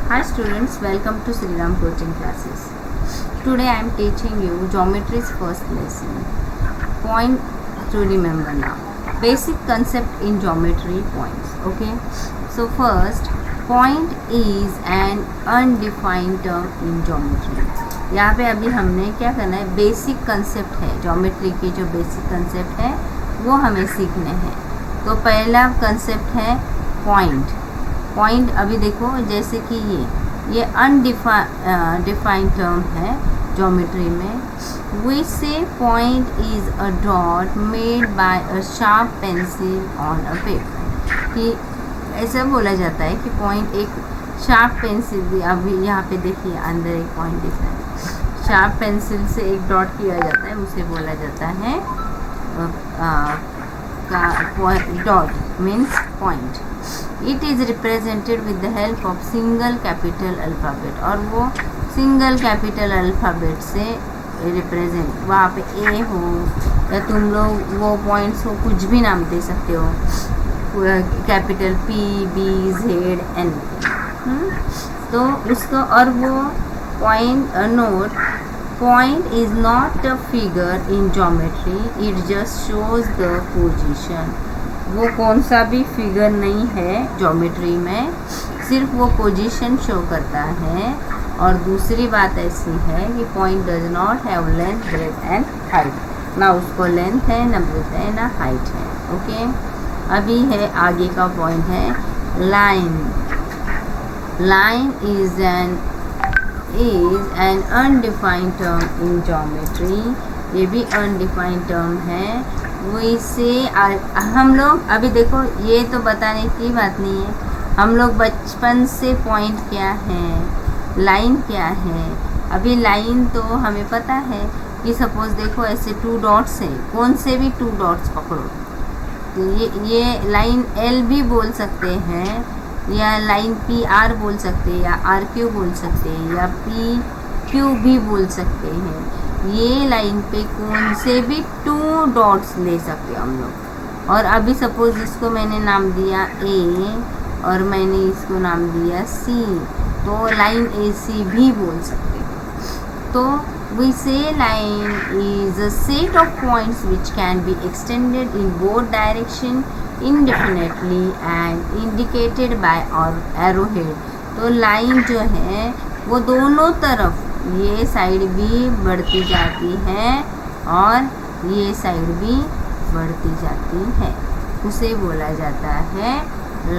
Hi students, welcome to Sri Ram coaching classes. Today I am teaching you geometry's first lesson. Point to remember now. Basic concept in geometry points. Okay. So first, point is an undefined term in geometry. यहाँ पे अभी हमने क्या करना है, basic concept है geometry के, जो बेसिक कंसेप्ट है वो हमें सीखने हैं. तो पहला कंसेप्ट है पॉइंट. पॉइंट अभी देखो, जैसे कि ये अनडिफाइंड टर्म है ज्योमेट्री में. वी से point is a dot made by a sharp pencil on a paper. कि ऐसा बोला जाता है कि पॉइंट एक शार्प पेंसिल, अभी यहाँ पे देखिए अंदर एक पॉइंट दिख रहा है, शार्प पेंसिल से एक डॉट किया जाता है, उसे बोला जाता है dot means point. It is represented with the help of single capital alphabet. और वो सिंगल कैपिटल अल्फ़ाबेट से रिप्रेजेंट, वहाँ पे ए हो या तुम लोग वो पॉइंट्स हो कुछ भी नाम दे सकते हो, capital P B Z N. तो उसको, और वो point note, point is not a figure in geometry, it just shows the position. वो कौन सा भी फिगर नहीं है ज्योमेट्री में, सिर्फ वो पोजीशन शो करता है. और दूसरी बात ऐसी है कि point does not have length, breadth and height. ना उसको लेंथ है, ना ब्रेथ है, ना हाइट है. ओके. अभी है आगे का पॉइंट है line. Line is an undefined term in geometry. ये भी अनडिफाइंड टर्म है. वैसे हम लोग अभी देखो, ये तो बताने की बात नहीं है, हम लोग बचपन से पॉइंट क्या है, लाइन क्या है. अभी लाइन तो हमें पता है कि सपोज़ देखो ऐसे 2 डॉट्स है, कौन से भी 2 डॉट्स पकड़ो तो ये लाइन एल भी बोल सकते हैं, या लाइन पी आर बोल सकते हैं, या आर क्यू बोल सकते हैं, या पी क्यू भी बोल सकते हैं. ये लाइन पे कौन से भी 2 डॉट्स ले सकते हैं हम लोग. और अभी सपोज़ इसको मैंने नाम दिया ए और मैंने इसको नाम दिया सी, तो लाइन ए सी भी बोल सकते हैं. तो we say line is a set of points which can be extended in both direction indefinitely and indicated by arrowhead. तो लाइन जो है वो दोनों तरफ, ये साइड भी बढ़ती जाती है और ये साइड भी बढ़ती जाती है, उसे बोला जाता है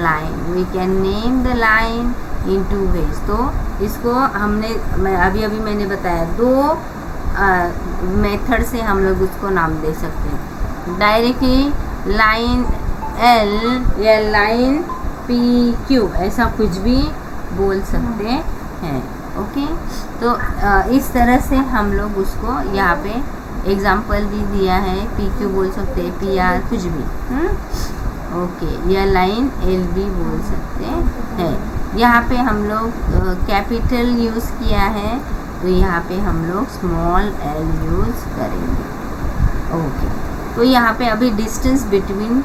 line. We can name the line in 2 ways. तो इसको मैं अभी मैंने बताया 2 मेथड से हम लोग उसको नाम दे सकते हैं. डायरेक्टली लाइन एल या लाइन पी क्यू, ऐसा कुछ भी बोल सकते हैं. ओके. तो इस तरह से हम लोग उसको, यहाँ पे एग्जाम्पल भी दिया है, पी क्यू बोल सकते हैं, पी आर कुछ भी. ओके. या लाइन एल भी बोल सकते हैं. यहाँ पे हम लोग कैपिटल यूज़ किया है, तो यहाँ पे हम लोग स्मॉल एल यूज़ करेंगे. ओके. तो यहाँ पे अभी distance between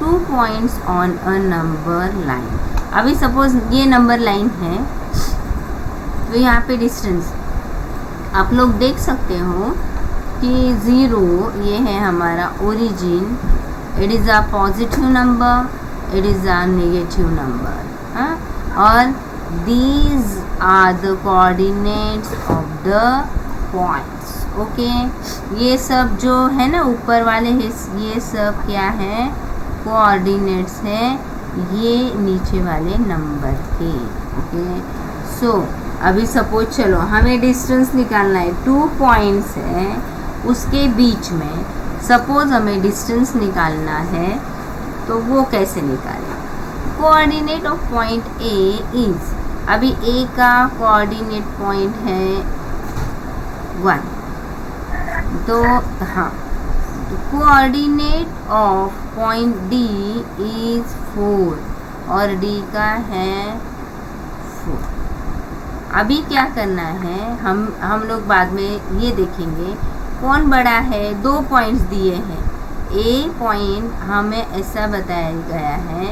2 points on a number line. अभी सपोज ये नंबर लाइन है, तो यहाँ पे डिस्टेंस आप लोग देख सकते हो कि 0 ये है हमारा origin. It is a positive number, it is a negative number. हाँ. और these are the coordinates of the points. Okay. ये सब जो है ना ऊपर वाले, ये सब क्या है, कोऑर्डिनेट्स है ये नीचे वाले नंबर के. ओके. सो अभी सपोज चलो हमें डिस्टेंस निकालना है, 2 पॉइंट्स है उसके बीच में. सपोज हमें डिस्टेंस निकालना है, तो वो कैसे निकालें. Coordinate of point A is, अभी ए का कोऑर्डिनेट पॉइंट है 1. तो हाँ, coordinate of point D is 4 और डी का है 4. अभी क्या करना है, हम लोग बाद में ये देखेंगे कौन बड़ा है. 2 पॉइंट्स दिए हैं. ए पॉइंट हमें ऐसा बताया गया है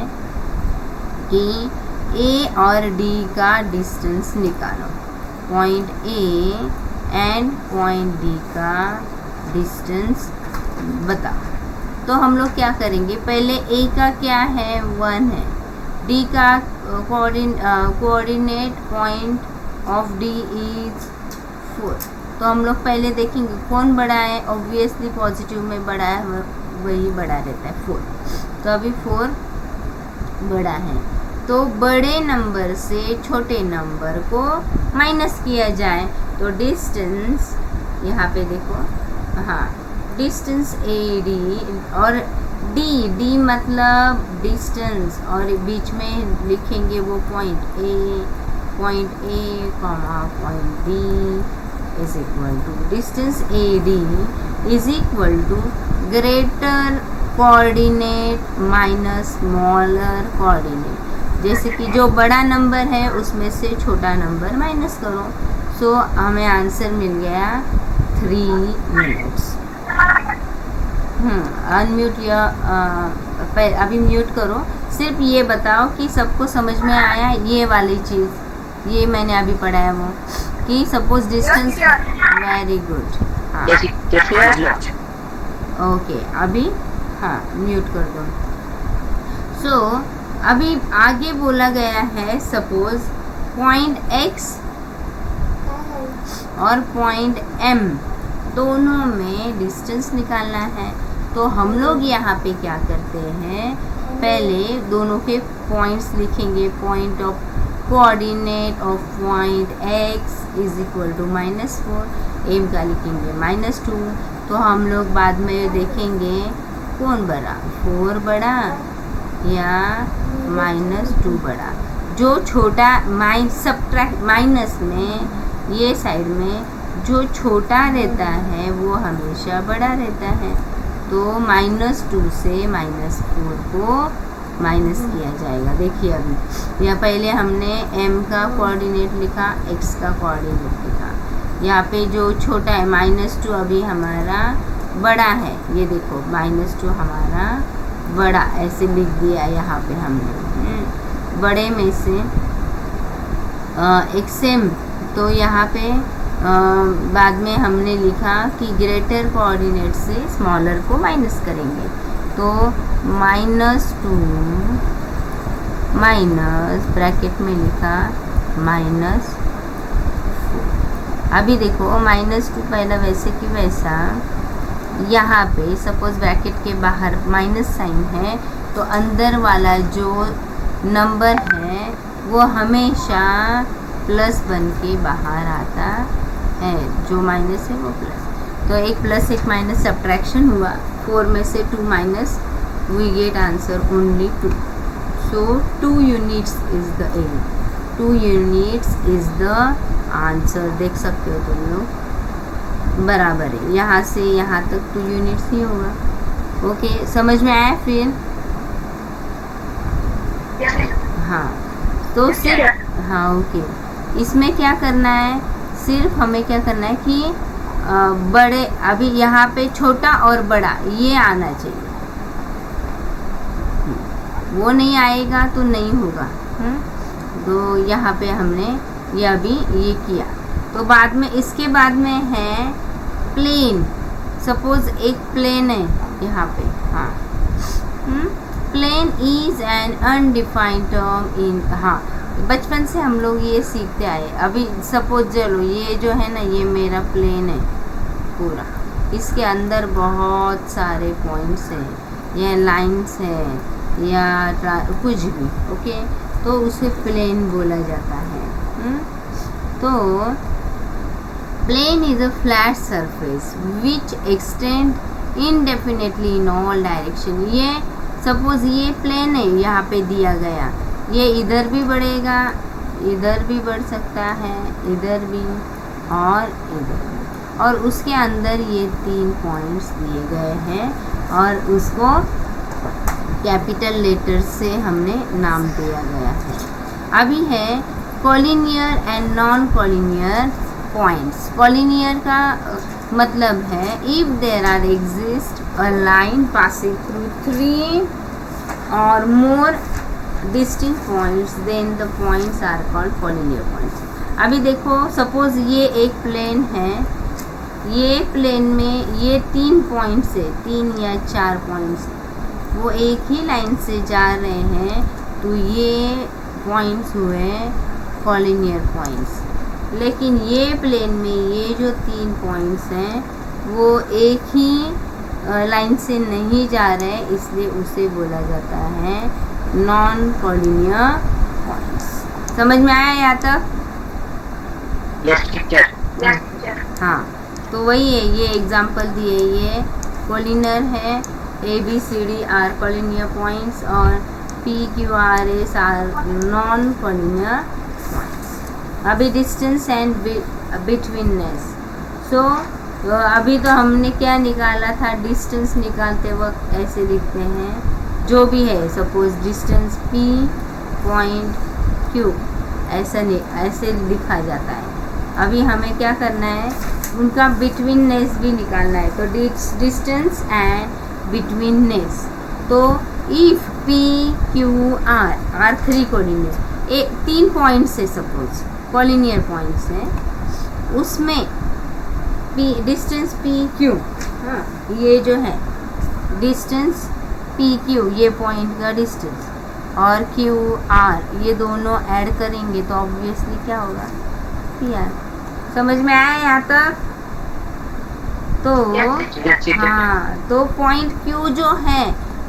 कि ए और डी का डिस्टेंस निकालो। Point A and point D का डिस्टेंस बताओ। तो हम लोग क्या करेंगे, पहले ए का क्या है 1 है, डी का coordinate point of D is 4। तो हम लोग पहले देखेंगे कौन बड़ा है, ऑब्वियसली पॉजिटिव में बड़ा है वही बड़ा रहता है 4। तो अभी 4 बड़ा है, तो बड़े नंबर से छोटे नंबर को माइनस किया जाए। तो डिस्टेंस यहाँ पे देखो, हाँ डिस्टेंस ए डी और डी मतलब डिस्टेंस और बीच में लिखेंगे वो point A comma point D is equal to distance A D is equal to greater coordinate minus smaller coordinate. जैसे कि जो बड़ा नंबर है उसमें से छोटा नंबर माइनस करो। सो हमें आंसर मिल गया 3 मिनट्स। अनम्यूट या अभी म्यूट करो। सिर्फ ये बताओ कि सबको समझ में आया ये वाली चीज़, ये मैंने अभी पढ़ा है वो कि सपोज डिस्टेंस। Very good. हाँ ओके, अभी हाँ म्यूट कर दो। सो अभी आगे बोला गया है सपोज पॉइंट एक्स और पॉइंट एम दोनों में डिस्टेंस निकालना है। तो हम लोग यहाँ पे क्या करते हैं, पहले दोनों के पॉइंट्स लिखेंगे। Point of coordinate of point x is equal to -4, M का लिखेंगे -2। तो हम लोग बाद में देखेंगे कौन बड़ा, 4 बड़ा या -2 बड़ा। जो छोटा माइनस में ये साइड में जो छोटा रहता है वो हमेशा बड़ा रहता है। तो -2 से -4 को माइनस किया जाएगा। देखिए अभी या पहले हमने m का कोऑर्डिनेट लिखा, x का कोऑर्डिनेट लिखा। यहाँ पे जो छोटा है -2 अभी हमारा बड़ा है, ये देखो -2 हमारा बड़ा ऐसे लिख दिया यहाँ पे हमने। बड़े में से xm, तो यहाँ पे बाद में हमने लिखा कि ग्रेटर कोऑर्डिनेट से स्मॉलर को माइनस करेंगे। तो -2 माइनस ब्रैकेट में लिखा -4। अभी देखो -2 पहला वैसे कि वैसा, यहाँ पे सपोज ब्रैकेट के बाहर माइनस साइन है तो अंदर वाला जो नंबर है वो हमेशा प्लस बन के बाहर आता है। जो माइनस है वो प्लस। तो एक प्लस एक माइनस सब्ट्रैक्शन हुआ, 4 में से 2 minus, we get answer only 2। So 2 units is the M, 2 units is the answer. देख सकते हो तुम लोग बराबर है, यहाँ से यहाँ तक 2 यूनिट्स ही होगा। ओके, समझ में आया फिर? हाँ तो सिर्फ हाँ ओके, इसमें क्या करना है, सिर्फ हमें क्या करना है कि बड़े, अभी यहाँ पे छोटा और बड़ा ये आना चाहिए। वो नहीं आएगा तो नहीं होगा। तो यहाँ पे हमने ये अभी ये किया। तो बाद में इसके बाद में है प्लेन। सपोज एक प्लेन है यहाँ पे, हाँ plane is an undefined term in, हाँ बचपन से हम लोग ये सीखते आए। अभी सपोज चलो ये जो है ना, ये मेरा प्लेन है पूरा, इसके अंदर बहुत सारे पॉइंट्स हैं या लाइंस हैं या कुछ भी, ओके, तो उसे प्लेन बोला जाता है। तो plane is a flat surface which extend indefinitely in all direction. ये सपोज ये प्लेन है, यहाँ पे दिया गया, ये इधर भी बढ़ेगा, इधर भी बढ़ सकता है, इधर भी और इधर भी, और उसके अंदर ये 3 पॉइंट्स दिए गए हैं और उसको कैपिटल लेटर से हमने नाम दिया गया है। अभी है collinear and non collinear points. Collinear का मतलब है if there are exist a line passing through 3 और मोर distinct points, then the points are called collinear points. अभी देखो सपोज ये एक प्लेन है, ये प्लेन में ये 3 पॉइंट्स है, 3 या 4 पॉइंट्स, वो एक ही लाइन से जा रहे हैं, तो ये पॉइंट्स हुए कॉलिनियर पॉइंट्स। लेकिन ये प्लेन में ये जो 3 पॉइंट्स हैं वो एक ही लाइन से नहीं जा रहे, इसलिए उसे बोला जाता है नॉन कॉलिनियर पॉइंट्स। समझ में आया यहाँ तक? Yes teacher. हाँ, तो वही है, ये एग्जाम्पल दिए, ये कॉलिनियर है, ABCD आर कॉलिनियर पॉइंट्स और PQRS are non collinear points. अभी डिस्टेंस एंड बिटवीननेस। सो अभी तो हमने क्या निकाला था, डिस्टेंस निकालते वक्त ऐसे लिखते हैं, जो भी है, suppose distance P point Q, ऐसे लिखा जाता है। अभी हमें क्या करना है, उनका बिटवीननेस भी निकालना है, तो डिस्टेंस एंड बिटवीननेस। तो if P Q R are 3 coordinate, 3 points है सपोज, कॉलिनियर पॉइंट्स हैं, उसमें डिस्टेंस पी क्यू, हाँ, ये जो है डिस्टेंस पी क्यू, ये पॉइंट का डिस्टेंस, और क्यू आर, ये दोनों ऐड करेंगे तो ऑब्वियसली क्या होगा, पी आर। समझ में आया यहाँ तक? तो हाँ, तो पॉइंट क्यू जो है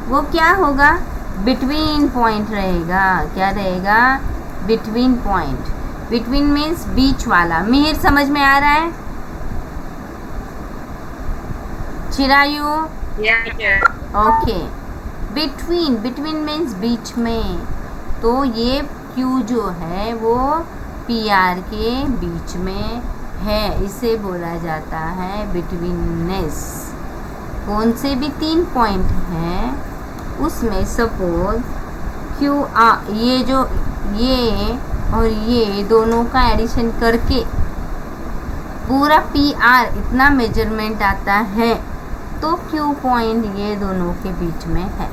वो क्या होगा, बिटवीन पॉइंट रहेगा। क्या रहेगा? Between point. बिटवीन मीन्स बीच वाला। मिहिर समझ में आ रहा है? चिरायु? ओके। बिटवीन मीन्स बीच में, तो ये क्यू जो है वो पी आर के बीच में है, इसे बोला जाता है बिटवीननेस। कौन से भी 3 पॉइंट हैं उसमें सपोज क्यू आर, ये और ये दोनों का एडिशन करके पूरा पी आर इतना मेजरमेंट आता है, तो क्यू पॉइंट ये दोनों के बीच में है।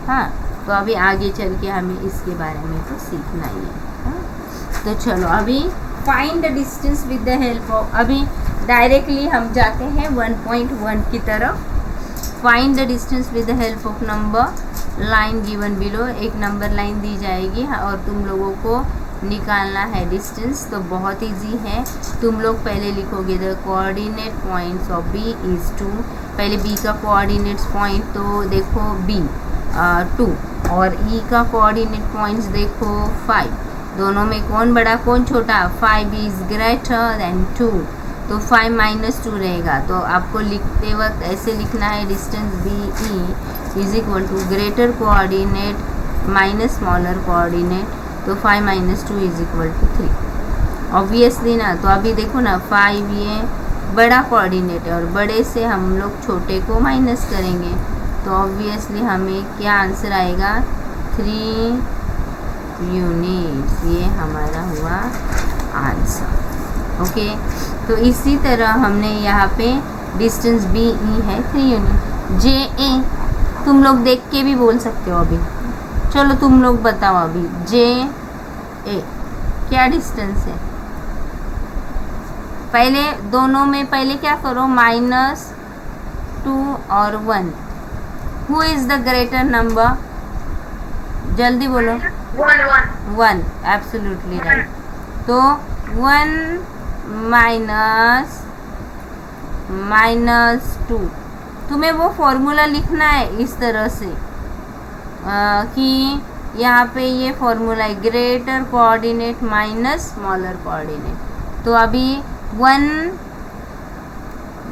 हाँ, तो अभी आगे चल के हमें इसके बारे में तो सीखना ही है। हाँ? तो चलो अभी find the distance with the help of, अभी डायरेक्टली हम जाते हैं 1.1 की तरफ। Find the distance with the help of number line given below. एक नंबर लाइन दी जाएगी और तुम लोगों को निकालना है डिस्टेंस। तो बहुत इजी है, तुम लोग पहले लिखोगे the coordinate points of B is 2। पहले बी का कोऑर्डिनेट्स पॉइंट तो देखो b 2, और e का कोऑर्डिनेट पॉइंट्स देखो 5। दोनों में कौन बड़ा कौन छोटा? 5 इज़ ग्रेटर देन 2, तो 5 - 2 रहेगा। तो आपको लिखते वक्त ऐसे लिखना है, distance BE is equal to greater coordinate minus smaller coordinate, तो 5 - 2 इज इक्वल टू 3। ऑब्वियसली ना, तो अभी देखो ना, 5 ये बड़ा कोऑर्डिनेट है और बड़े से हम लोग छोटे को माइनस करेंगे, तो ऑब्वियसली हमें क्या आंसर आएगा? 3 यूनिट्स। ये हमारा हुआ आंसर। ओके, तो इसी तरह हमने यहाँ पे डिस्टेंस BE है 3 यूनिट। JA तुम लोग देख के भी बोल सकते हो। अभी चलो तुम लोग बताओ, अभी JA क्या डिस्टेंस है? पहले दोनों में पहले क्या करो, -2 और 1। Who is the greater number? जल्दी बोलो। 1, एब्सोल्युटली राइट। तो 1 - 2, तुम्हें वो फॉर्मूला लिखना है इस तरह से कि यहाँ पे ये फॉर्मूला है, greater coordinate minus smaller coordinate. तो अभी 1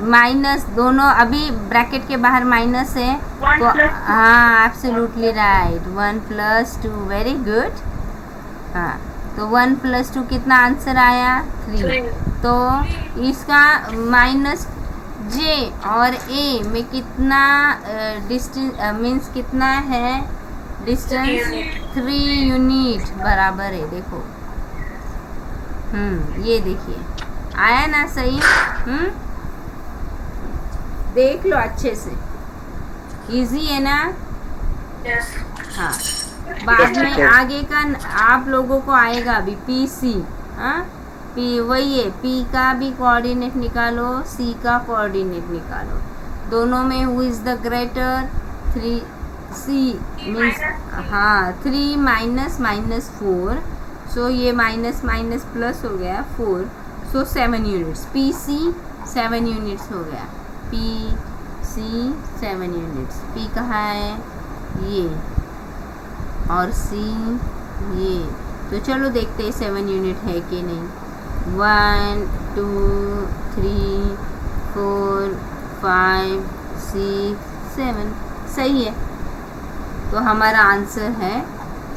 माइनस, दोनों अभी ब्रैकेट के बाहर माइनस है, तो हाँ एब्सोल्युटली राइट, 1 + 2, वेरी गुड। हाँ, तो 1 + 2 कितना आंसर आया? 3। तो इसका माइनस J और A में कितना डिस्टेंस मीन्स कितना है डिस्टेंस? 3 यूनिट बराबर है। देखो, ये देखिए आया ना सही? देख लो अच्छे से, इजी है ना? यस। हाँ, बाद में आगे का आप लोगों को आएगा अभी पी सी। हाँ, पी वही है, पी का भी कोऑर्डिनेट निकालो, सी का कोऑर्डिनेट निकालो, दोनों में who is the greater, 3 C means हाँ 3 माइनस माइनस 4, सो ये माइनस माइनस प्लस हो गया 4, सो 7 यूनिट्स, पी सी 7 यूनिट्स हो गया, पी सी 7 यूनिट्स। पी कहाँ है, ये, और सी ये। तो चलो देखते हैं 7 यूनिट है कि नहीं। 1 2 3 4 5 6 7, सही है। तो हमारा आंसर है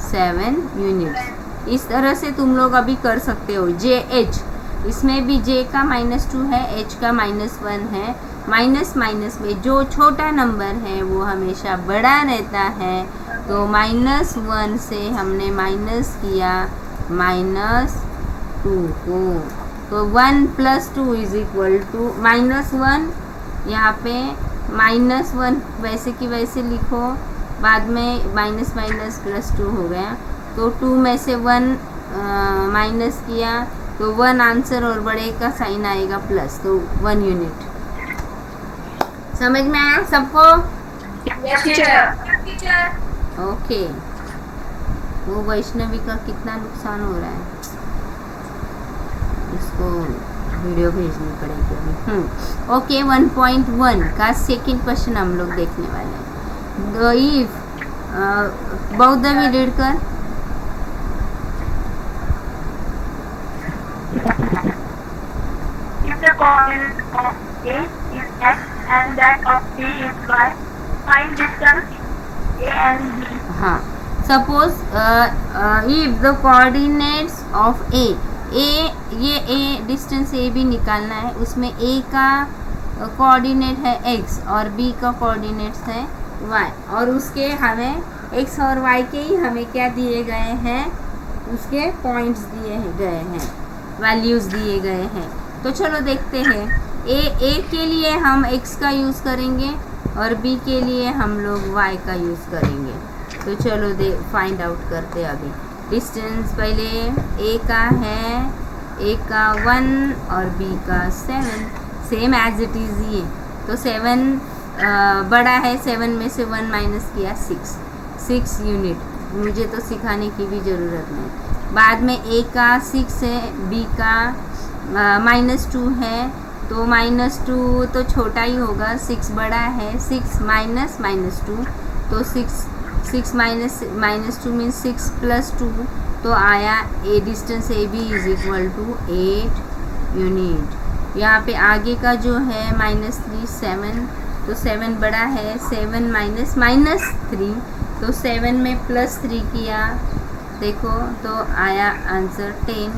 7 यूनिट्स। इस तरह से तुम लोग अभी कर सकते हो। जे एच, इसमें भी जे का -2 है, एच का -1 है। माइनस माइनस में जो छोटा नंबर है वो हमेशा बड़ा रहता है, तो -1 से हमने माइनस किया -2 को, तो 1 + 2 = -1। यहाँ पे -1 वैसे की वैसे लिखो, बाद में माइनस माइनस +2 हो गया, तो 2 में से 1 माइनस किया तो 1 आंसर और बड़े का साइन आएगा प्लस, तो 1 यूनिट। समझ में आया सबको? Yes teacher. ओके। वो वैष्णवी का कितना नुकसान हो रहा है, इसको वीडियो भेजनी पड़ेगी अभी। ओके, 1.1 का सेकंड क्वेश्चन हम लोग देखने वाले हैं। बौद्ध भी रीड कर। If the coordinate of A is x and that of B is y, find distance A and B. हाँ, suppose if the coordinates of A, ये ए डिस्टेंस ए भी निकालना है, उसमें ए का कोऑर्डिनेट है x और b का कोऑर्डिनेट्स है y, और उसके हमें x और y के ही हमें क्या दिए गए हैं, उसके पॉइंट्स दिए गए हैं, वैल्यूज़ दिए गए हैं। तो चलो देखते हैं। ए के लिए हम x का यूज़ करेंगे और b के लिए हम लोग y का यूज़ करेंगे। तो चलो फाइंड आउट करते हैं अभी। डिस्टेंस पहले a का है, a का 1 और b का 7, सेम एज इट इज़ ये। तो 7 बड़ा है, 7 में से 1 माइनस किया 6 यूनिट। मुझे तो सिखाने की भी ज़रूरत नहीं। बाद में a का 6 है, b का -2 है, तो -2 तो छोटा ही होगा, 6 बड़ा है, 6 माइनस -2, तो 6 माइनस -2 मीन्स 6 + 2, तो आया A distance A B = 8 unit. यहाँ पे आगे का जो है -3 7, तो 7 बड़ा है, 7 माइनस -3, तो 7 में +3 किया, देखो तो आया आंसर 10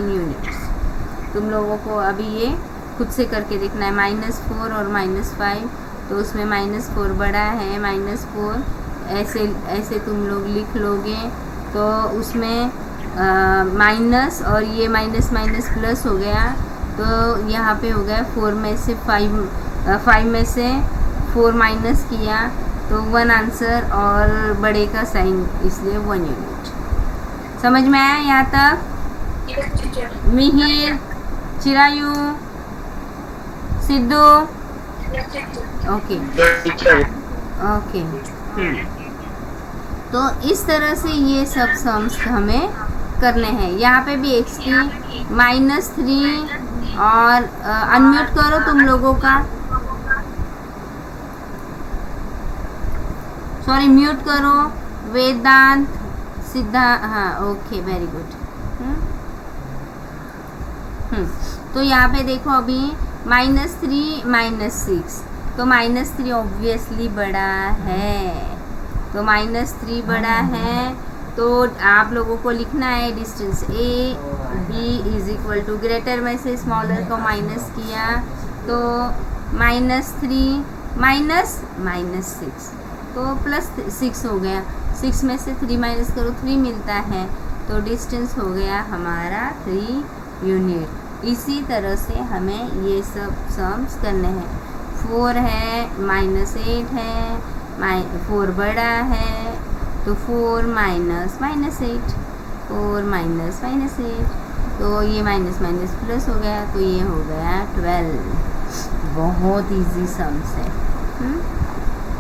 यूनिट्स। तुम लोगों को अभी ये खुद से करके देखना है। -4 और -5, तो उसमें -4 बड़ा है, -4 ऐसे तुम लोग लिख लोगे, तो उसमें माइनस और ये माइनस माइनस प्लस हो गया, तो यहाँ पे हो गया 4 में से 5 में से 4 माइनस किया, तो 1 आंसर और बड़े का साइन, इसलिए 1 यूनिट। समझ में आया यहाँ तक? Mihir, Chirayu, Sidhu, okay okay. तो इस तरह से ये सब सम्स हमें करने हैं। यहाँ पे भी x की -3 और अनम्यूट करो तुम लोगों का, सॉरी म्यूट करो, वेदांत, सिद्धा, हाँ ओके वेरी गुड। तो यहाँ पे देखो अभी -3 -6, तो -3 ऑब्वियसली बड़ा है, तो -3 बड़ा है, तो आप लोगों को लिखना है डिस्टेंस ए बी = ग्रेटर में से स्मॉलर को माइनस किया, तो -3 -6, तो +6 हो गया, 6 में से 3 माइनस करो 3 मिलता है, तो डिस्टेंस हो गया हमारा 3 यूनिट। इसी तरह से हमें ये सब सम्स करने हैं। 4 है, -8 है, 4 बड़ा है, तो 4 माइनस माइनस 8, 4 माइनस माइनस 8, तो ये माइनस माइनस प्लस हो गया, तो ये हो गया 12। बहुत इजी सम्स है।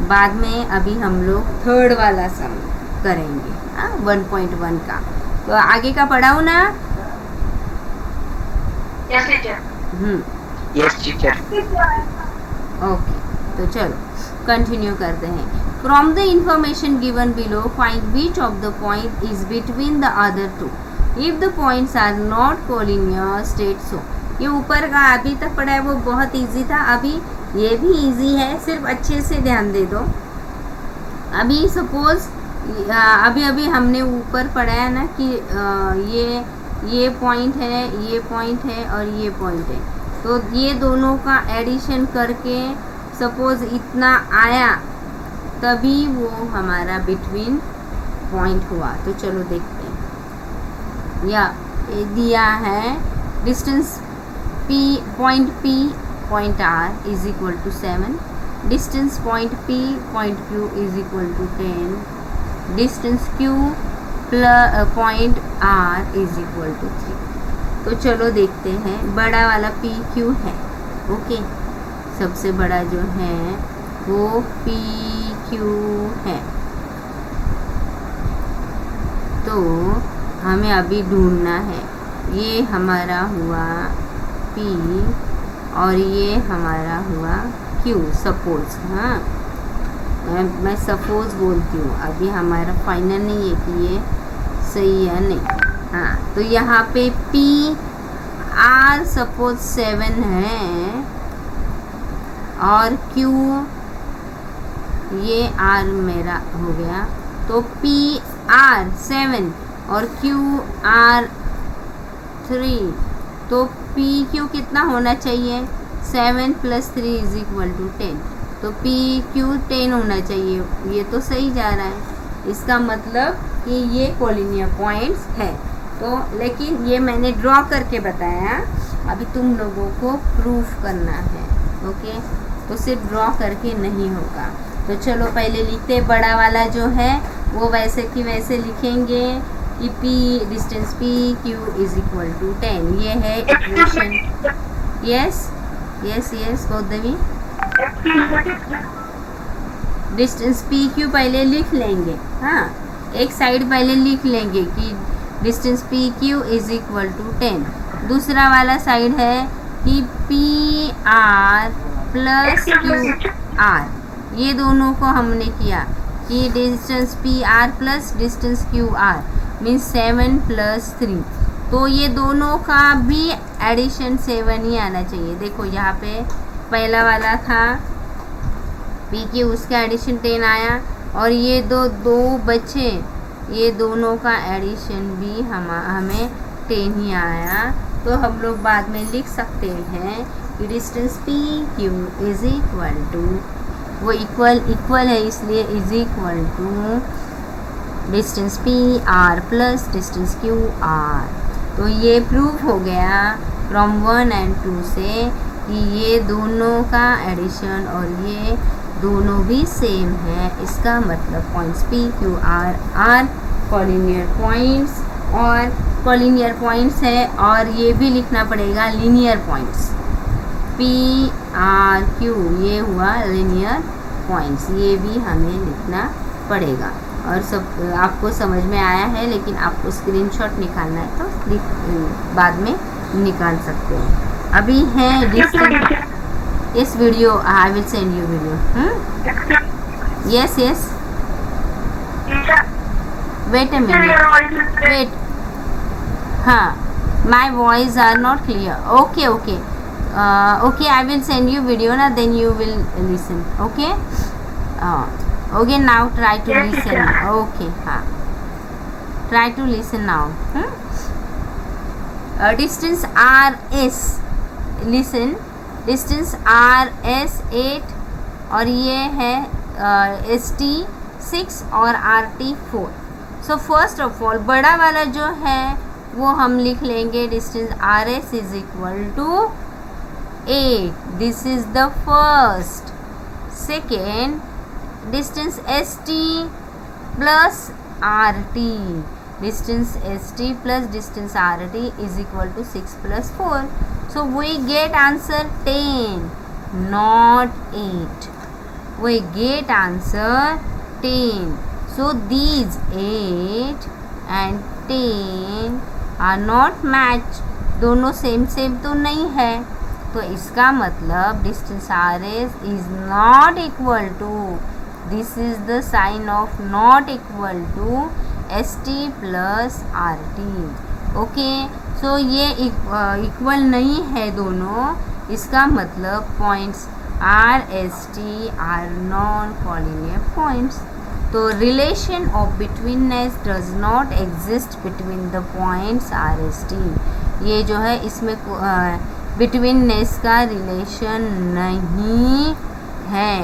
बाद में अभी हम लोग थर्ड वाला सम करेंगे 1.1 का। तो आगे का पढ़ाऊँ ना? Yes, teacher. Yes, teacher. Okay, तो चलो कंटिन्यू करते हैं। From the information given below find which of the point is between the other two if the points are not collinear state so. ये ऊपर का अभी तक पढ़ा है वो बहुत इजी था, अभी ये भी इजी है, सिर्फ अच्छे से ध्यान दे दो। अभी सपोज अभी हमने ऊपर पढ़ा है ना कि ये पॉइंट है, ये पॉइंट है और ये पॉइंट है, तो ये दोनों का एडिशन करके सपोज इतना आया, तभी वो हमारा बिटवीन पॉइंट हुआ। तो चलो देखते हैं। या दिया है distance P, point R is equal to 7, distance point P, point Q is equal to 10, distance Q point R is equal to 3। तो चलो देखते हैं। बड़ा वाला PQ है, ओके, सबसे बड़ा जो है वो PQ है। तो हमें अभी ढूंढना है, ये हमारा हुआ P और ये हमारा हुआ Q सपोज। हाँ, मैं सपोज बोलती हूँ, अभी हमारा फाइनल नहीं है कि ये सही है नहीं। हाँ, तो यहाँ पे P R सपोज 7 है और Q ये R मेरा हो गया, तो P R 7 और Q R 3, तो P Q कितना होना चाहिए? 7 + 3 इज इक्वल टू 10, तो P Q 10 होना चाहिए। ये तो सही जा रहा है, इसका मतलब कि ये कोलिनियर पॉइंट्स है। तो लेकिन ये मैंने ड्रॉ करके बताया, अभी तुम लोगों को प्रूफ करना है, ओके। तो सिर्फ ड्रॉ करके नहीं होगा। तो चलो पहले लिखते, बड़ा वाला जो है वो वैसे कि वैसे लिखेंगे कि P distance P Q is equal to 10। ये है equation. Yes yes yes Gautami, distance P Q पहले लिख लेंगे। हाँ, एक साइड पहले लिख लेंगे कि distance P Q is equal to 10। दूसरा वाला साइड है कि P R plus Q R, ये दोनों को हमने किया कि distance P R plus distance Q R means 7 + 3, तो ये दोनों का भी एडिशन 7 ही आना चाहिए। देखो यहाँ पे पहला वाला था P Q, उसका एडिशन 10 आया, और ये दो बचे, ये दोनों का एडिशन भी हमें 10 ही आया। तो हम लोग बाद में लिख सकते हैं कि distance P Q is equal to, वो इक्वल है इसलिए is equal to distance P R plus distance Q R। तो ये प्रूफ हो गया फ्रॉम 1 और 2 से कि ये दोनों का एडिशन और ये दोनों भी सेम है। इसका मतलब points P Q R are collinear points, और कॉलिनियर पॉइंट्स है, और ये भी लिखना पड़ेगा linear points. P R Q ये हुआ लीनियर पॉइंट्स, ये भी हमें लिखना पड़ेगा। और सब आपको समझ में आया है, लेकिन आपको स्क्रीनशॉट निकालना है तो बाद में निकाल सकते हो। अभी है डिस्टेंस, इस video I will send you video. Yes yes, wait a minute, wait. हाँ, my voice are not clear. Okay okay okay, I will send you video ना, then you will listen. Okay okay, now try to listen. Okay, हाँ, try to listen now. Distance R S, listen, distance R S 8 और ये है S T 6 और R T 4। So first of all बड़ा वाला जो है वो हम लिख लेंगे distance R S is equal to 8, this is the first. Second, distance S T plus RT. Distance ST plus distance RT is equal to 6 plus 4. So we get answer 10, not 8. We get answer 10. So these 8 and 10 are not matched. दोनों same same तो नहीं है, तो इसका मतलब distance RS is not equal to, this is the sign of not equal to ST plus RT. Okay, so ये equal नहीं है दोनों, इसका मतलब points RST are non collinear points. तो relation of betweenness does not exist between the points RST. ये जो है इसमें बिटवीननेस का रिलेशन नहीं है,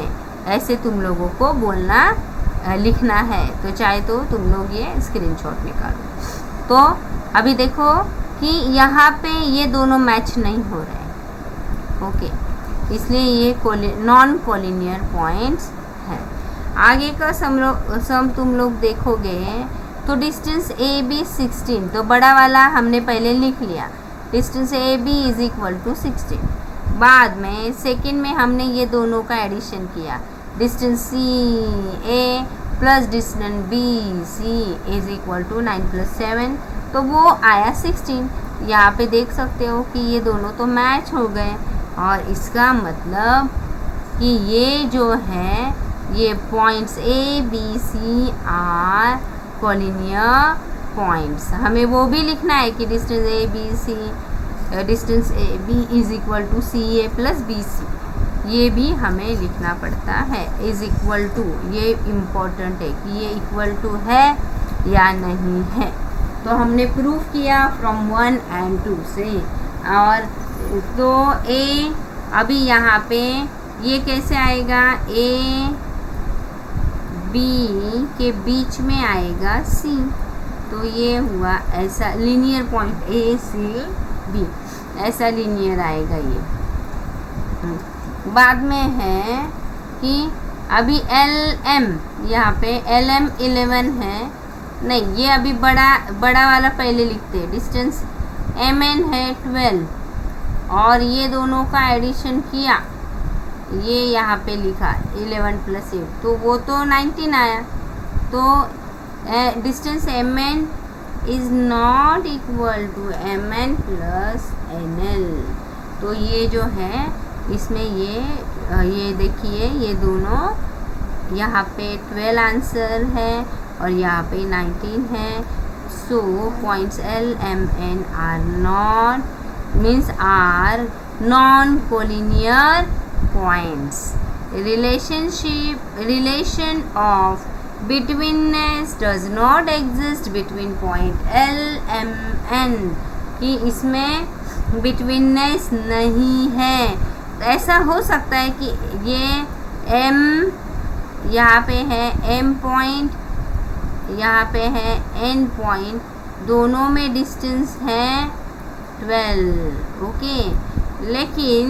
ऐसे तुम लोगों को बोलना लिखना है. तो चाहे तो तुम लोग ये स्क्रीनशॉट निकालो. तो अभी देखो कि यहाँ पे ये दोनों मैच नहीं हो रहे हैं. ओके, इसलिए ये नॉन कॉलिनियर पॉइंट्स हैं. आगे का सम तुम लोग देखोगे तो डिस्टेंस AB 16, तो बड़ा वाला हमने पहले लिख लिया, distance AB is equal to 16. बाद में सेकंड में हमने ये दोनों का एडिशन किया, distance CA plus distance BC is equal to 9 plus 7, तो वो आया 16. यहाँ पे देख सकते हो कि ये दोनों तो मैच हो गए, और इसका मतलब कि ये जो है ये points ABC are collinear points. हमें वो भी लिखना है कि distance AB is equal to CA plus BC, ये भी हमें लिखना पड़ता है. इज इक्वल टू, ये इम्पोर्टेंट है कि ये इक्वल टू है या नहीं है. तो हमने प्रूव किया फ्रॉम 1 and 2 से. और तो A अभी यहाँ पे ये कैसे आएगा, A B के बीच में आएगा C, तो ये हुआ ऐसा लीनियर पॉइंट AC B, ऐसा लीनियर आएगा ये. बाद में है कि अभी LM, यहाँ पे LM 11 है, नहीं ये अभी बड़ा वाला पहले लिखते हैं. डिस्टेंस MN है 12, और ये दोनों का एडिशन किया, ये यहाँ पे लिखा 11 प्लस 8, तो वो तो 19 आया. तो distance MN is not equal to MN plus NL. तो ये जो है इसमें ये देखिए ये दोनों यहाँ पे 12 आंसर है और यहाँ पे 19 है. So points LMN are not means are non collinear points. Relation of betweenness does not exist between point L, M, N, कि इसमें betweenness नहीं है. ऐसा हो सकता है कि ये M यहाँ पे है M पॉइंट, यहाँ पे है N पॉइंट, दोनों में डिस्टेंस है 12. ओके, लेकिन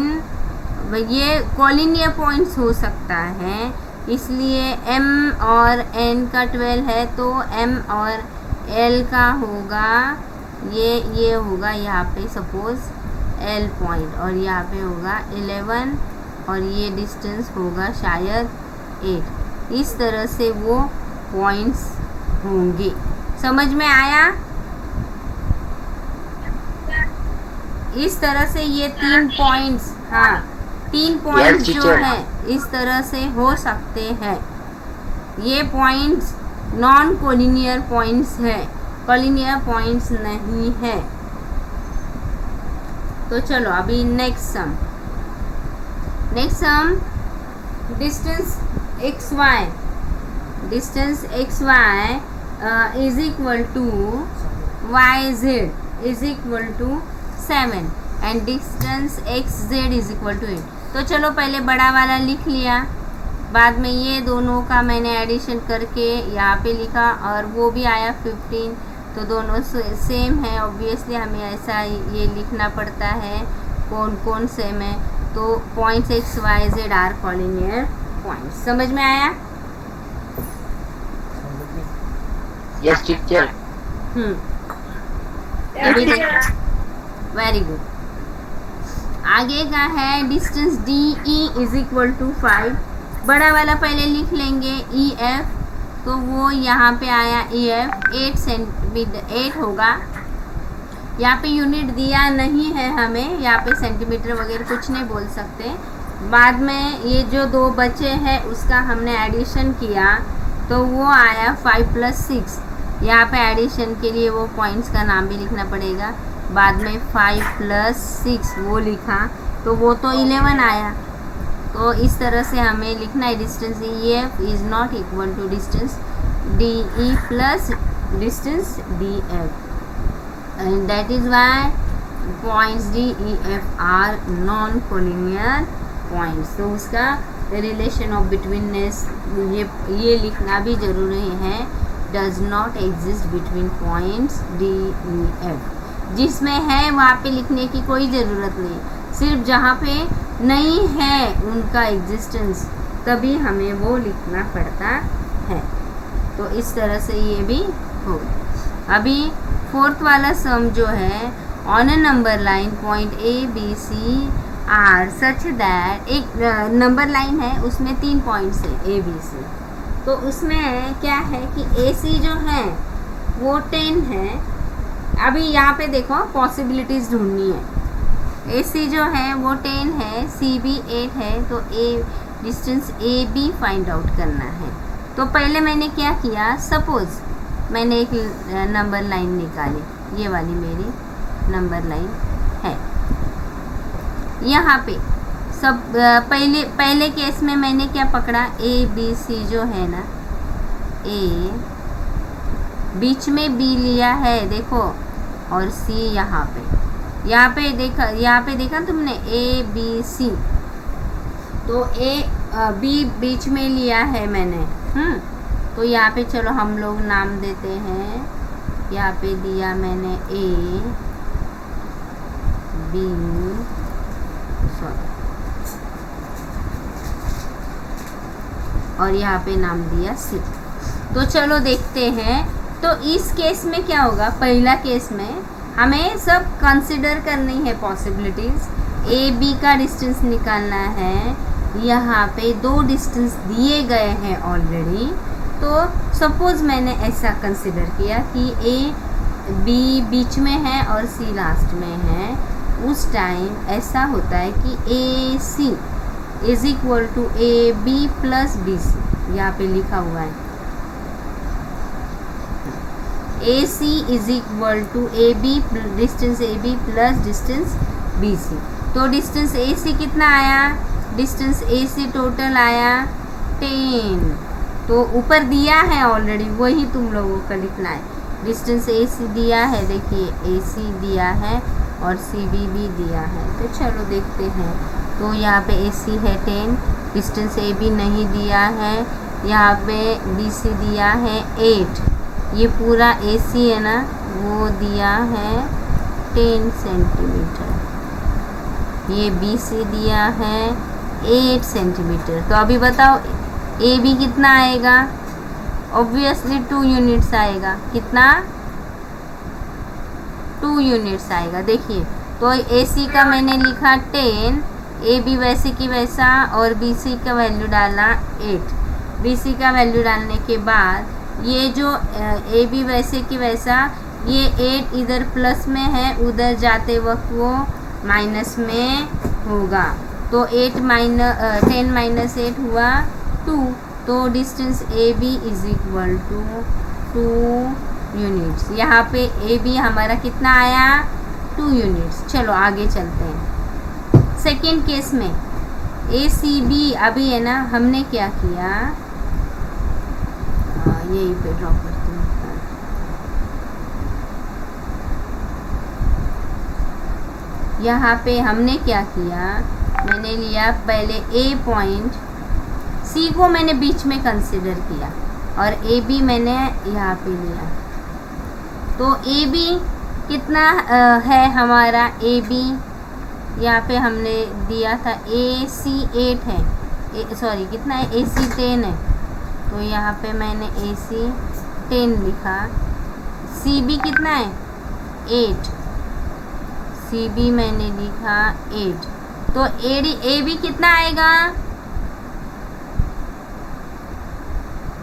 ये कॉलिनियर पॉइंट्स हो सकता है, इसलिए M और N का 12 है तो M और L का होगा ये होगा यहाँ पे सपोज L पॉइंट, और यहाँ पे होगा 11, और ये डिस्टेंस होगा शायद 8. इस तरह से वो पॉइंट्स होंगे. समझ में आया? इस तरह से ये 3 पॉइंट्स, हाँ 3 पॉइंट्स जो है इस तरह से हो सकते हैं. ये पॉइंट्स नॉन कोलिनियर पॉइंट्स है, कोलिनियर पॉइंट्स नहीं है. तो चलो अभी next sum distance XY is equal to YZ is equal to 7 and distance XZ is equal to 8. तो चलो पहले बड़ा वाला लिख लिया, बाद में ये दोनों का मैंने एडिशन करके यहाँ पे लिखा और वो भी आया 15. तो दोनों सेम है, ऑब्वियसली हमें ऐसा ये लिखना पड़ता है कौन कौन सेम है. तो points XYZ are collinear points. समझ में आया? Yes, teacher. अभी देखो, वेरी गुड। आगे का है distance D E is equal to 5। बड़ा वाला पहले लिख लेंगे ई एफ, तो वो यहाँ पे आया ई एफ 8 सेंटीमीटर 8 होगा। यहाँ पे यूनिट दिया नहीं है हमें, यहाँ पे सेंटीमीटर वगैरह कुछ नहीं बोल सकते। बाद में ये जो दो बचे हैं उसका हमने एडिशन किया तो वो आया 5 + 6। यहाँ पे एडिशन के लिए वो पॉइंट्स का नाम भी लिखना पड़ेगा। बाद में 5 + 6 वो लिखा तो वो तो 11 आया। तो इस तरह से हमें लिखना है distance E F is not equal to distance D E plus distance D F, and that is why points D, E, F are non-collinear points। तो उसका रिलेशन ऑफ बिटवीननेस ये लिखना भी ज़रूरी है, does not exist between points D, E, F। जिसमें है वहाँ पे लिखने की कोई ज़रूरत नहीं, सिर्फ जहाँ पे नहीं है उनका एग्जिस्टेंस तभी हमें वो लिखना पड़ता है। तो इस तरह से ये भी होगा। अभी फोर्थ वाला सम जो है, on a number line point A B C are such that, एक नंबर लाइन है उसमें 3 पॉइंट्स है ए बी सी। तो उसमें क्या है कि ए सी जो है वो 10 है। अभी यहाँ पे देखो पॉसिबिलिटीज़ ढूंढनी है। ए सी जो है वो 10 है, सी बी 8 है, तो A distance A B find out करना है। तो पहले मैंने क्या किया, सपोज़ मैंने एक नंबर लाइन निकाली, ये वाली मेरी नंबर लाइन है। यहाँ पे सब पहले केस में मैंने क्या पकड़ा, ए बी सी जो है ना, ए बीच में बी लिया है देखो, और सी यहाँ पे देखा तुमने ए बी सी, तो ए बी बीच में लिया है मैंने। तो यहाँ पे चलो हम लोग नाम देते हैं, यहाँ पे दिया मैंने ए बी और यहाँ पे नाम दिया सी। तो चलो देखते हैं। तो इस केस में क्या होगा, पहला केस में हमें सब कंसिडर करनी है पॉसिबिलिटीज़। ए बी का डिस्टेंस निकालना है, यहाँ पे 2 डिस्टेंस दिए गए हैं ऑलरेडी। तो सपोज़ मैंने ऐसा कंसिडर किया कि ए बी बीच में है और सी लास्ट में है, उस टाइम ऐसा होता है कि A C is equal to A B plus B C, यहाँ पे लिखा हुआ है A C is equal to A B distance A B plus distance B C. तो डिस्टेंस ए सी कितना आया, डिस्टेंस ए सी टोटल आया 10। तो ऊपर दिया है ऑलरेडी, वही तुम लोगों का लिखना है। डिस्टेंस ए सी दिया है, देखिए ए सी दिया है और सी बी भी दिया है। तो चलो देखते हैं। तो यहाँ पे ए सी है 10, डिस्टेंस ए बी नहीं दिया है, यहाँ पे बी सी दिया है 8, ये पूरा ए सी है ना वो दिया है 10 सेंटीमीटर, ये बी सी दिया है 8 सेंटीमीटर। तो अभी बताओ ए बी कितना आएगा, ऑब्वियसली 2 यूनिट्स आएगा। कितना, 2 यूनिट्स आएगा। देखिए तो ए सी का मैंने लिखा 10, ए बी वैसे की वैसा, और बी सी का वैल्यू डाला 8। बी सी का वैल्यू डालने के बाद ये जो ए बी वैसे की वैसा, ये 8 इधर प्लस में है, उधर जाते वक्त वो माइनस में होगा। तो 10 माइनस 8 हुआ 2। तो distance A B is equal to 2 units. यहाँ पे ए बी हमारा कितना आया, 2 यूनिट्स। चलो आगे चलते हैं। सेकेंड केस में ए सी बी अभी है ना, हमने क्या किया, यही पे ड्रॉ करते हैं। यहाँ पे हमने क्या किया, मैंने लिया पहले ए पॉइंट, सी को मैंने बीच में कंसिडर किया और ए बी मैंने यहाँ पे लिया। तो ए बी कितना है हमारा, ए बी यहाँ पे हमने दिया था ए सी 8 है, कितना है, ए सी 10 है। तो यहाँ पे मैंने ए सी 10 लिखा सी बी कितना है 8, सी बी मैंने लिखा 8, तो ए बी कितना आएगा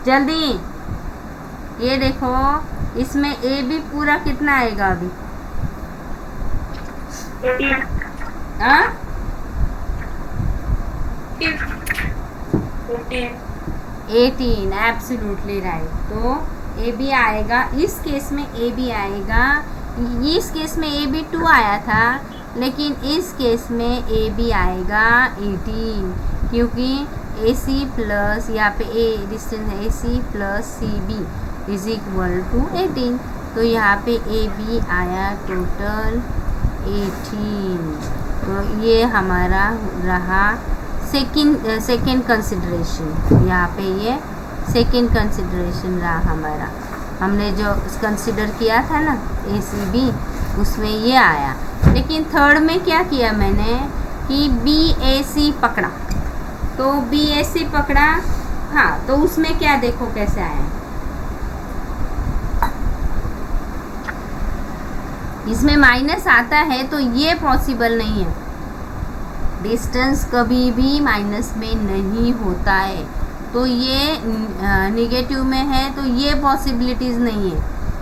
जल्दी, ये देखो इसमें ए बी पूरा कितना आएगा अभी 18, एब्सोल्युटली राइट। तो ए बी आएगा, इस केस में ए बी आएगा, इस केस में ए बी 2 आया था, लेकिन इस केस में ए बी आएगा 18, क्योंकि ए सी प्लस यहाँ पे ए डिस्टेंस है, A C plus C B is equal to 18, तो यहाँ पे ए बी आया टोटल 18। तो ये हमारा रहा सेकेंड कंसिडरेशन, यहाँ पे ये सेकेंड कंसिडरेशन रहा हमारा। हमने जो कंसिडर किया था ना ए सी बी, उसमें ये आया। लेकिन थर्ड में क्या किया मैंने कि बी ए सी पकड़ा, तो बी ए सी पकड़ा, हाँ, तो उसमें क्या देखो कैसे आया, इसमें माइनस आता है, तो ये पॉसिबल नहीं है, डिस्टेंस कभी भी माइनस में नहीं होता है, तो ये निगेटिव में है, तो ये पॉसिबिलिटीज़ नहीं है।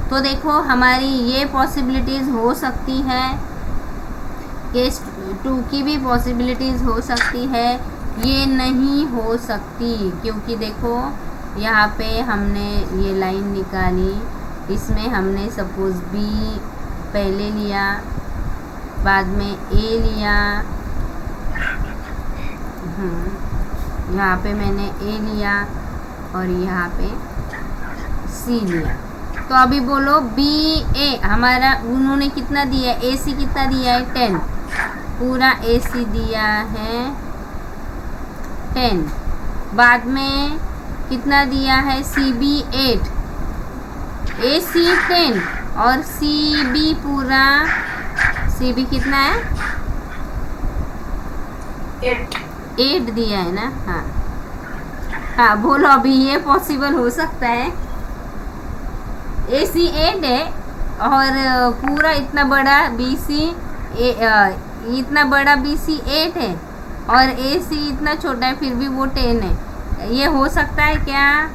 तो देखो हमारी ये पॉसिबिलिटीज़ हो सकती है, केस 2 की भी पॉसिबिलिटीज़ हो सकती है, ये नहीं हो सकती, क्योंकि देखो यहाँ पे हमने ये लाइन निकाली, इसमें हमने सपोज बी पहले लिया, बाद में ए लिया, यहाँ पे मैंने ए लिया और यहाँ पे सी लिया। तो अभी बोलो बी ए हमारा उन्होंने कितना दिया है, ए सी कितना दिया है 10, पूरा ए सी दिया है 10, बाद में कितना दिया है सी बी 8, ए सी 10 और सी बी पूरा, सी बी कितना है 8 दिया है ना, हाँ हाँ बोलो अभी ये पॉसिबल हो सकता है, ए सी 8 है और पूरा इतना बड़ा बी सी इतना बड़ा बी सी 8 है और ए सी इतना छोटा है, फिर भी वो 10 है, ये हो सकता है क्या?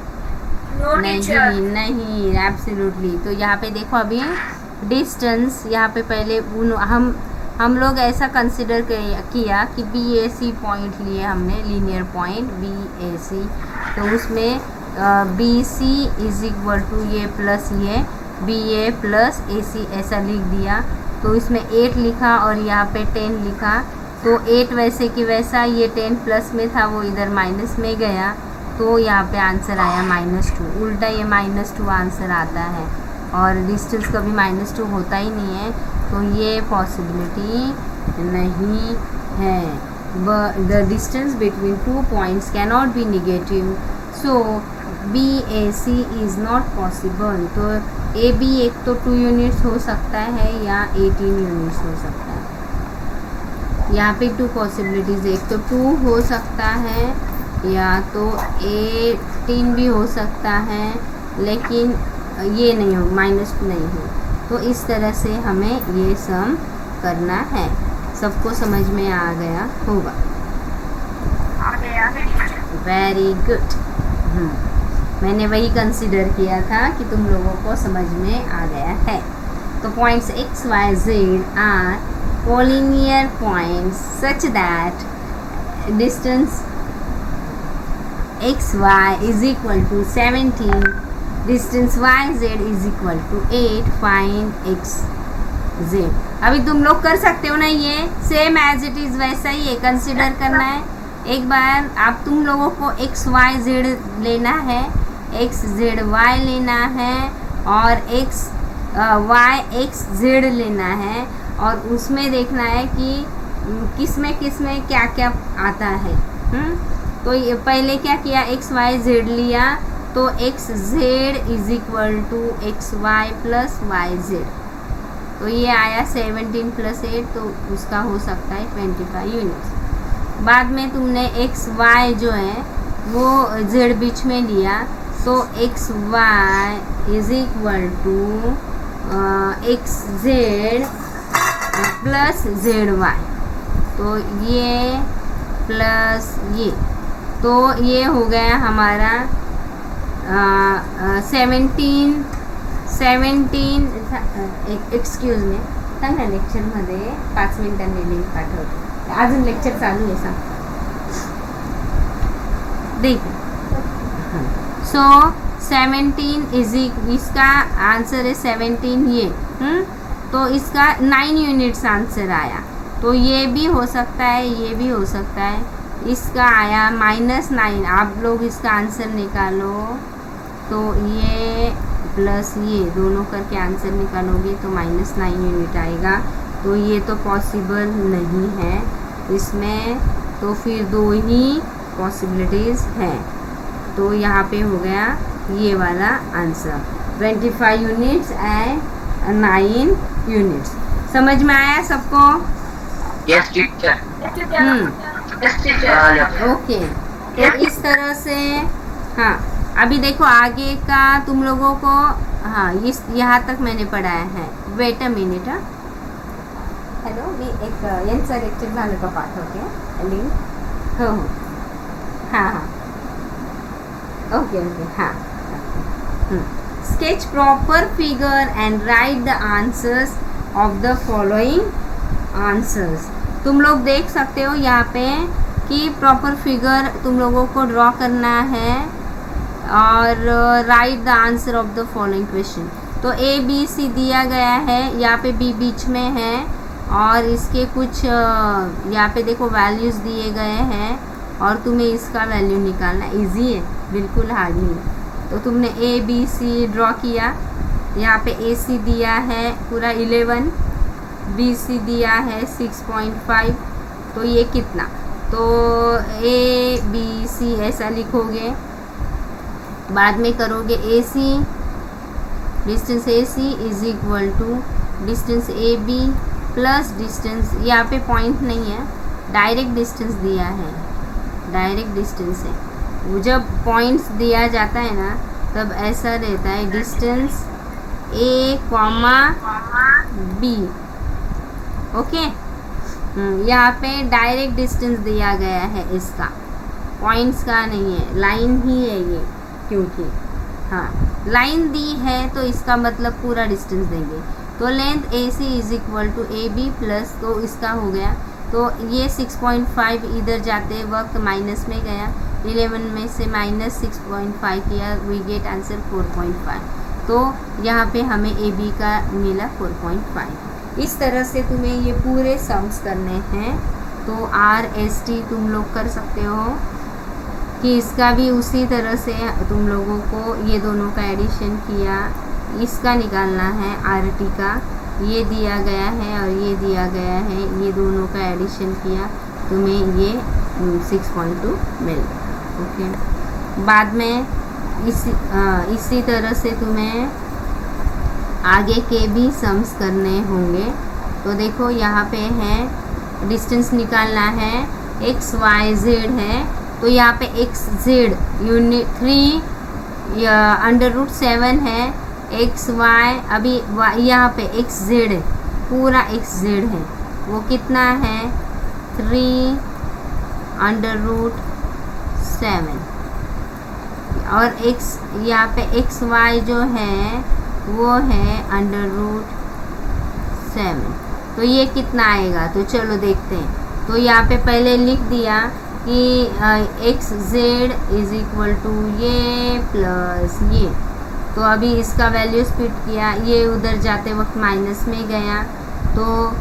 नहीं, एब्सोल्युटली। तो यहाँ पे देखो अभी डिस्टेंस, यहाँ पे पहले हम लोग ऐसा कंसिडर किया कि बी ए सी पॉइंट लिए हमने, linear point B A C, तो उसमें B C is equal to ये प्लस ये B A plus A C ऐसा लिख दिया, तो इसमें 8 लिखा और यहाँ पे 10 लिखा, तो 8 वैसे कि वैसा, ये 10 प्लस में था वो इधर माइनस में गया, तो यहाँ पे आंसर आया -2, उल्टा ये -2 आंसर आता है, और डिस्टेंस कभी -2 होता ही नहीं है, तो ये पॉसिबिलिटी नहीं है। The distance between 2 points can not be negative, so B A C is not possible. तो ए बी एक तो 2 यूनिट्स हो सकता है या 18 यूनिट्स हो सकता है। यहाँ पे 2 पॉसिबिलिटीज़, एक तो 2 हो सकता है या तो 18 भी हो सकता है, लेकिन ये नहीं हो, -2 नहीं हो। तो इस तरह से हमें ये सम करना है। सबको समझ में आ गया होगा? Very good. मैंने वही कंसिडर किया था कि तुम लोगों को समझ में आ गया है। तो points x, y, z are collinear points such that distance x, y is equal to 17, distance y, z is equal to 8, find x, z। अभी तुम लोग कर सकते हो ना, ये सेम एज इट इज़ वैसा ही है, कंसिडर करना है। एक बार आप तुम लोगों को x, y, z लेना है, x, z, y लेना है और x, y, x, z लेना है, और उसमें देखना है कि किस में क्या क्या आता है। तो ये पहले क्या किया, x, y, z लिया, तो x, z is equal to x, y plus y, z, तो ये आया 17 प्लस 8, तो उसका हो सकता है 25 यूनिट्स। बाद में तुमने x, y जो है वो z बीच में लिया, तो x, y is equal to X Z plus Z Y, तो ये प्लस ये, तो ये हो गया हमारा 17 एक्सक्यूज मी, सांग ना लेक्चरमध्ये 5 मिनिटांनी लिंक पाठवते, अजून लेक्चर चालू आहे सांग. देख सो 17 इसका आंसर है 17 ये, तो इसका 9 यूनिट्स आंसर आया. तो ये भी हो सकता है, ये भी हो सकता है. इसका आया -9. आप लोग इसका आंसर निकालो, तो ये प्लस ये दोनों करके आंसर निकालोगे तो -9 यूनिट आएगा. तो ये तो पॉसिबल नहीं है इसमें, तो फिर 2 ही पॉसिबिलिटीज़ हैं. तो यहाँ पे हो गया ये वाला आंसर 25 यूनिट्स एंड 9 यूनिट्स. समझ में आया सबको? Yes, teacher. Yes, teacher. Okay, तो इस तरह से. हाँ, अभी देखो आगे का तुम लोगों को, हाँ इस यहाँ तक मैंने पढ़ाया है. Wait a minute. हॅलो, मी एक यांचं लेक्चर झालं का पाठवते लिंक. हो हो, हां हां, ओके ओके, हां. Sketch proper figure and right the answers of the following answers. तुम लोग देख सकते हो यहाँ पे कि प्रॉपर फिगर तुम लोगों को ड्रॉ करना है और right the answer of the following question. तो ए बी सी दिया गया है, यहाँ पे बी बीच में है और इसके कुछ यहाँ पे देखो वैल्यूज़ दिए गए हैं और तुम्हें इसका वैल्यू निकालना. इजी है, बिल्कुल हार्ड नहीं. तो तुमने ए बी सी ड्रॉ किया, यहाँ पे ए सी दिया है पूरा 11, बी सी दिया है 6.5, तो ये कितना, तो ए बी सी ऐसा लिखोगे. बाद में करोगे A C, distance A C is equal to distance A B plus distance, यहाँ पे पॉइंट नहीं है, डायरेक्ट डिस्टेंस दिया है, डायरेक्ट डिस्टेंस है. वो जब पॉइंट्स दिया जाता है ना तब ऐसा रहता है डिस्टेंस ए कॉमा बी. ओके, यहाँ पे डायरेक्ट डिस्टेंस दिया गया है, इसका पॉइंट्स का नहीं है, लाइन ही है ये, क्योंकि हाँ लाइन दी है तो इसका मतलब पूरा डिस्टेंस देंगे. तो length A C is equal to A B plus, तो इसका हो गया, तो ये 6.5 इधर जाते वक्त माइनस में गया, 11 में से -6.5 किया, वी गेट आंसर 4.5. तो यहाँ पे हमें ए बी का मिला 4.5. इस तरह से तुम्हें ये पूरे सम्स करने हैं. तो आर एस टी तुम लोग कर सकते हो कि इसका भी उसी तरह से तुम लोगों को ये दोनों का एडिशन किया, इसका निकालना है आर टी का. ये दिया गया है और ये दिया गया है, ये दोनों का एडिशन किया, तुम्हें ये 6.2 मिल गया. ओके, बाद में इसी तरह से तुम्हें आगे के भी सम्स करने होंगे. तो देखो यहाँ पे है डिस्टेंस निकालना है, एक्स वाई जेड है, तो यहाँ पे एक्स जेड यूनिट 3/√7 है, एक्स वाई अभी यहाँ पे एक्स जेड है, पूरा एक्स जेड है, वो कितना है 3/√7. और एक्स यहाँ पे एक्स वाई जो है वो है √7. तो ये कितना आएगा, तो चलो देखते हैं. तो यहाँ पे पहले लिख दिया कि X Z is equal to ये प्लस ये. तो अभी इसका वैल्यू स्प्लिट किया, ये उधर जाते वक्त माइनस में गया, तो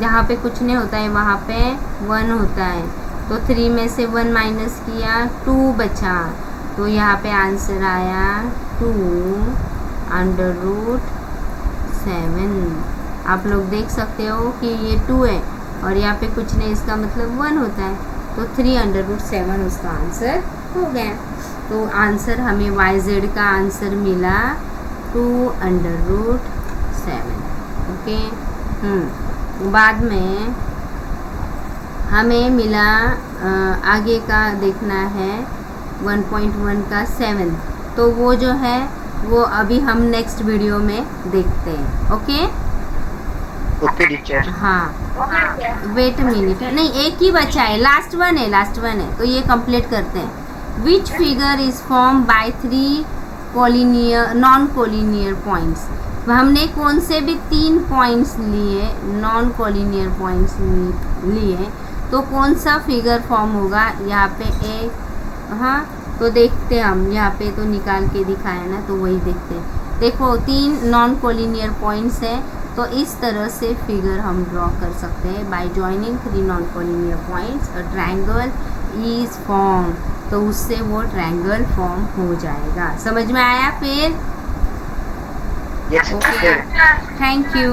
जहाँ पे कुछ नहीं होता है वहाँ पे 1 होता है. तो 3 में से 1 माइनस किया, 2 बचा, तो यहाँ पे आंसर आया 2/√7. आप लोग देख सकते हो कि ये 2 है और यहाँ पे कुछ नहीं, इसका मतलब 1 होता है, तो 3/√7 उसका आंसर हो गया. तो आंसर हमें वाई जेड का आंसर मिला 2/√7. ओके, बाद में हमें मिला आगे का देखना है 1.1 का 7. तो वो जो है वो अभी हम नेक्स्ट वीडियो में देखते हैं। Okay okay teacher. हाँ वेट मिनट, नहीं एक ही बचा है, लास्ट वन है, तो ये कंप्लीट करते हैं। Which figure is form by 3 collinear non collinear points. हमने कौन से भी 3 पॉइंट्स लिए, नॉन कोलिनियर पॉइंट्स लिए, तो कौन सा फिगर फॉर्म होगा यहाँ पे ए। हाँ तो देखते हैं हम, यहाँ पे तो निकाल के दिखाया ना, तो वही देखते हैं। देखो 3 नॉन कोलिनियर पॉइंट्स हैं, तो इस तरह से फिगर हम ड्रॉ कर सकते हैं। Bye joining 3 non collinear points a triangle is form, तो उससे वो ट्रायंगल फॉर्म हो जाएगा। समझ में आया फिर? Yes teacher. Thank you.